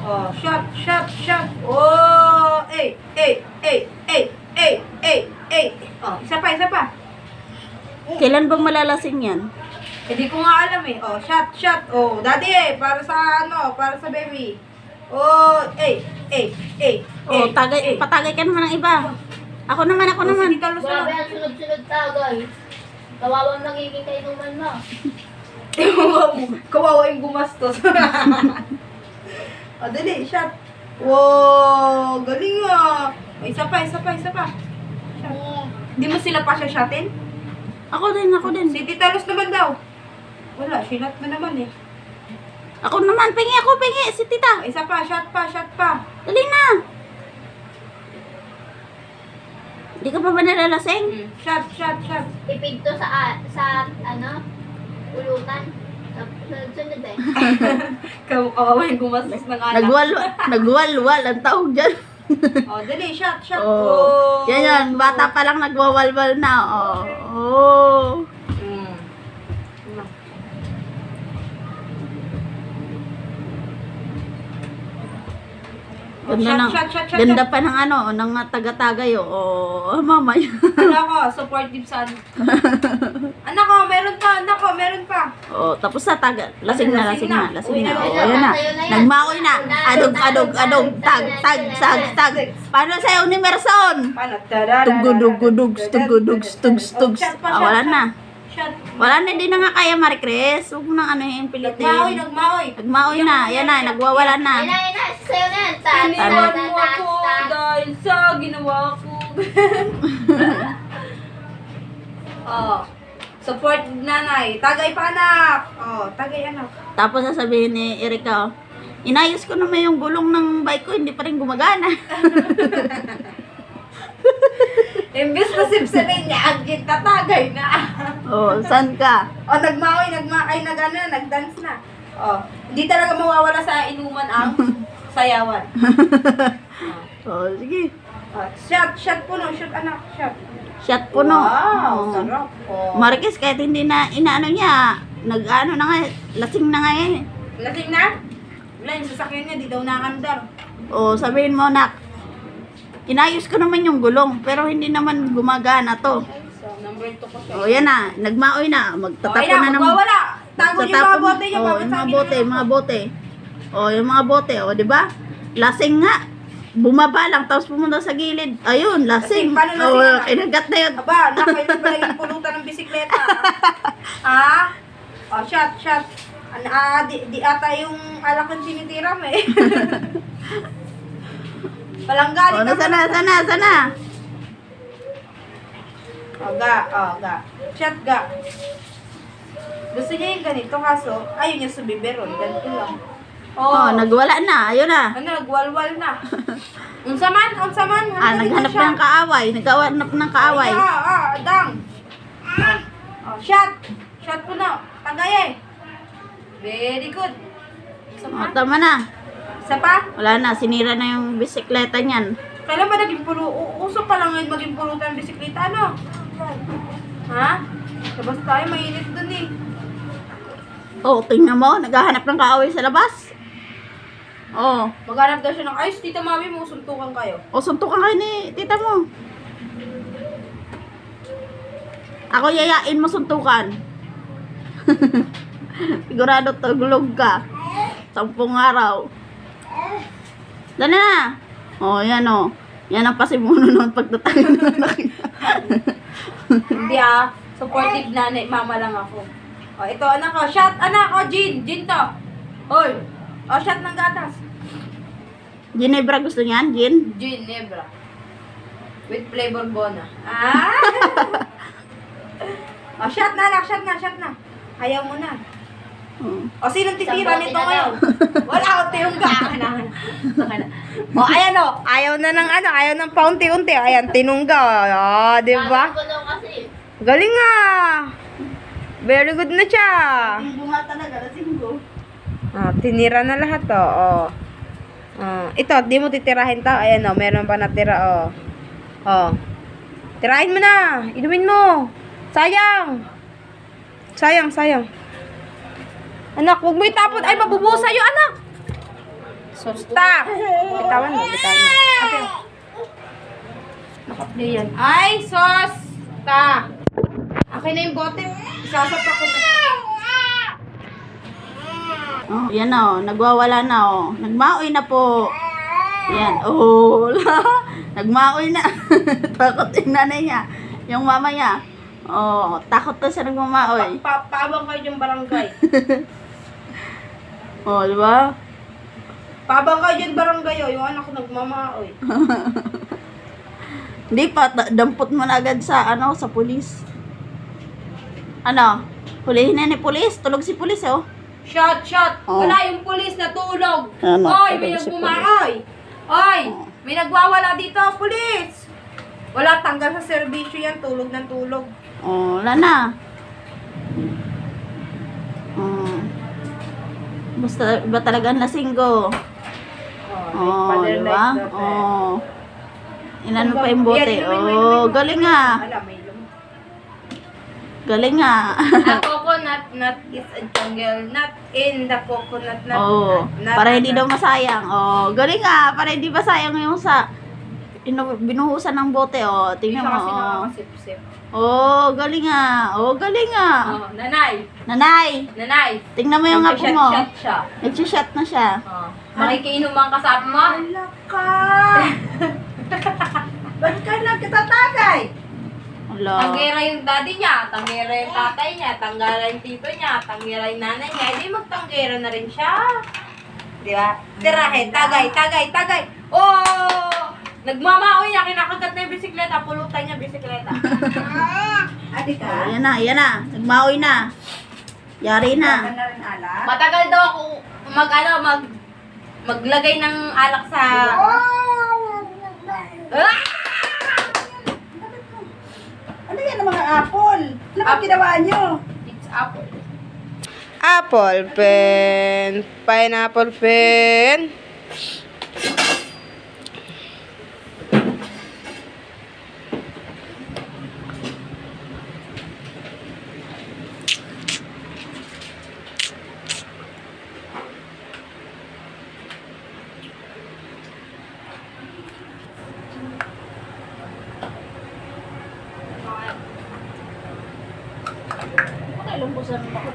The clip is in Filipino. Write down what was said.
Oh, shot, shot, shot. Oh, eh, eh, eh, eh, eh, eh, eh. Oh, isa pa, isa pa. Kailan bang malalasing yan? Hindi ko nga alam eh. Oh, shot, shot. Oh, daddy para sa ano, para sa baby. Oh, eh, eh, eh. Oh, eh. patagay ka naman ng iba. Ako naman. Oh, sige, talos na. Grabe ang sunod-sunod tagay. Kawawang nagiging kainuman mo. Kawawa yung gumastos. Oh, dali, shot. Wow, galing ah. Oh, isa pa, isa pa, isa pa. Shot. Hindi mo sila pa siya shotin? Ako din. Si Tita Luz naman daw. Wala, sinat na naman eh. Ako naman, pingi. Si tita. Oh, isa pa, shot pa, shot pa. Dali na. Hindi ka pa ba nalalasing? Shot, shot, shot. Tipid to sa ano, ulutan. Sunod eh. Kawawa yung gumastos ng anak. Nagwalwal ang tawag dyan. Oh, dali, shot, shot. Oh. Yan. Bata pa lang nagwawalwal na. Oh. Mm. Oh, Ganda, shot. ganda pa ng ano, ng taga-tagay. Oh, mama yan. Anak ko, supportive sa ano. Anak ko, meron pa. Oh, tapos na lasing na. Uwi na, Oh, uwi na. ayan na. Nagmaoy na. Adog. Tag. Paano sa'yo ni Merson? Paano? Tugudugs. Wala na. Shot. Wala na, din na nga kaya, Maricris. Huwag mo nang ano yung pilitin. Nagmaoy. Nagmaoy na. Yan na, nagwawala na. Ina, sa'yo na yan. Iniwan mo ako dahil sa ginawa ko. Oh. Support nanay. Tagay pa anak. Oh, tagay anak. Tapos sasabihin ni Erika, inayos ko naman yung gulong ng bike ko, hindi pa rin gumagana. Imbis na sipsipin niya, ang kita tagay na. Oh, saan ka? Oh, nagdance na. Oh, hindi talaga mawawala sa inuman ang sayawan. Oh, sige. Oh, shot puno, shoot anak, shot. Shot puno. Wow, Oh. sarap. Oh. Marquez, kahit hindi na inaano niya, nag-ano na nga, lasing na nga yan. Lasing na? Wala, yung sasakyan niya, di daw nakandar. Oh, sabihin mo, nak, inayos ko naman yung gulong, pero hindi naman gumagana to. So, number 2 ko siya. Oh, yan na, nagmaoy na, magtatapon na naman. magwawala. Tago yung mga bote niya, Oh, yung mga bote. Oh, yung mga bote, oh, di ba? Lasing nga. Bumaba lang, tapos pumunta sa gilid. Ayun, lasing. Lasing, paano lasing Oh, na? kinagat na yun. Aba, kayo na pala yung pulutan ng bisikleta. Ha? Oh, shot. Di ata yung alak ng tinitira mo eh. Palanggali Oh, sana. Oh, ga. Shot, ga. Gusto niya yung ganito kaso, ayaw niya subiberon. Ganito lang. Oh, nagwala na. Ayun na. Ano, nagwalwal na. Unsaman. Naghanap ng kaaway. Naghanap ng kaaway. Dang. Oh, shot. Shot po na. Tagay eh. Very good. Isa Oh, pa? tama na. Isa pa? Wala na, sinira na yung bisikleta niyan. Kailan ba naging uso pa lang ngayon maging pulutan ng bisikleta, ano? Ha? Labas tayo, mainit dun eh. Oh, tingnan mo, naghahanap ng kaaway sa labas. Oh, Maghanap daw siya ng ayos, tita mami mo, suntukan kayo. o suntukan kayo ni tita mo. Ako yayain mo suntukan. Sigurado tagulog ka. 10 araw. Dali na. Oh, yan oh. Yan ang pasimuno ng pagtatangin ng anak niya. Hindi supportive nanay, mama lang ako. O, ito anak ko, shot anak ko, gin to. Hoy, shot ng gatas. Ginebra gusto niyan, gin? Gin, nebra. With flavor bona. Shot na anak, shot na. Ayaw mo na. O, sinong titira Isang bote nito na ngayon? Wala ko, tiyungga. O, ayan o. Ayaw na ng ayaw ng paunti-unti. Ayan, tinungga. O, di ba? Ko daw kasi. Galing nga. Very good na siya. Bunga talaga, lasing ko. Tinira na lahat to. Ito, di mo titirahin to. Ayan o, meron pa natira o. Tirahin mo na. Inumin mo. Sayang. Sayang. Anak, huwag mo itapon. Ay, mabubusa yung anak. So, stop! Bitawan mo, bitawan mo. Okay. Nakapli yan. Ay, sos! Ta! Okay na yung bote. Isasapak ko na. Oh, yan o, nagwawala na o. Nagmaoy na po. Yan, oh, nagmaoy na. Takot yung nanay niya. Yung mama niya. Oh, takot na siya nagmamaoy. Paabang kayo yung barangay. Oh, di ba? Paabang kayo dyan barangay, oh. Yung anak ko nagmamaoy. Hindi pa, dampot mo na agad sa, sa pulis. Ano? Hulihin na ni pulis. Tulog si pulis, oh. Shot, shot! Oh. Wala yung pulis natulog. Ano? Oy, may Tulog si nagbumaoy. Oy, Oh. may nagwawala dito, pulis. Wala, tanggal sa serbisyo yan. Tulog ng tulog. Oh, wala na. Oh. Basta, iba talaga ang lasinggo. Oh, di ba? Oh. Inano pa yung bote. Oh, galing nga. Wala, may lum. Galing nga. A coconut nut is a jungle nut in the coconut nut. Oh, para hindi daw masayang. Oh, galing nga. Para hindi masayang yung sa binuhusan ng bote. Oh, tingnan Siya mo. kasi Oh. nakakasip-sip. Oh, galing nga. Oh, galing nga. Oh, nanay. Nanay, Nanay. tingnan mo yung apo mo. Nag-shot siya. Nag-shot na siya. Oh. Makikiinuman ka sa apo mo? Wala ka! Ba't ka nagtatagay? Wala. Tanggera yung daddy niya, tanggera yung tatay niya, tanggera yung tito niya, tanggera yung nanay niya, hindi magtanggera na rin siya. Di ba? Tirahe, tagay, tagay, tagay. Oh! Nagmamaoy niya, kinakagat na yung bisikleta, pulutan niya bisikleta. Adi ka? Oh, yan na, yan na. Nagmaoy na. Yari Ka na. na rin alak? Matagal daw ako maglagay ng alak sa... Ah! Ano yan ang mga apple? Ano ba ginawa nyo? It's apple. Apple pen. Pineapple pen. Okay lang po sa mga